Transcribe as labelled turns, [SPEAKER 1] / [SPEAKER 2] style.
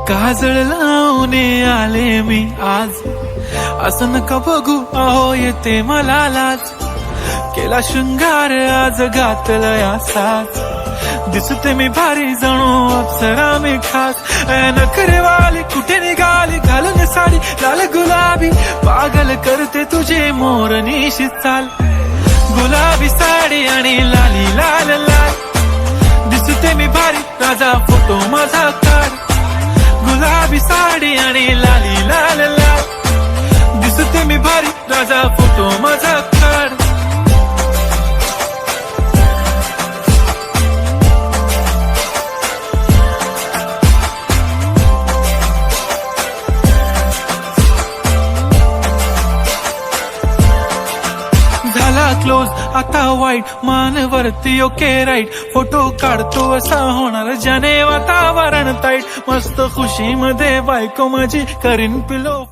[SPEAKER 1] काजळ लावून आले मी आज, असं नका बघू अहो येते मला लाज. केला शृंगार आज घातलं या साज, दिसते मी भारी जणू अप्सरा मी खास. नखरेवाली कुठे निघाली घालून साडी लाल गुलाबी, पागल करते तुझे मोरनीशी चाल. गुलाबी साडी आणि लाली लाल लाल, दिसते मी भारी राजा फोटो माझा काढ. गुलाबी साडी आणि लाली लाल लाल, दिसते मी भारी राजा फोटो माझा काढ. झाला क्लोज आता वाईट, मानवरती ओके राईट. फोटो काढतो असा होणार ज्याने वातावरण ताईट. मस्त खुशी मध्ये बायको माझी करीन पिलो.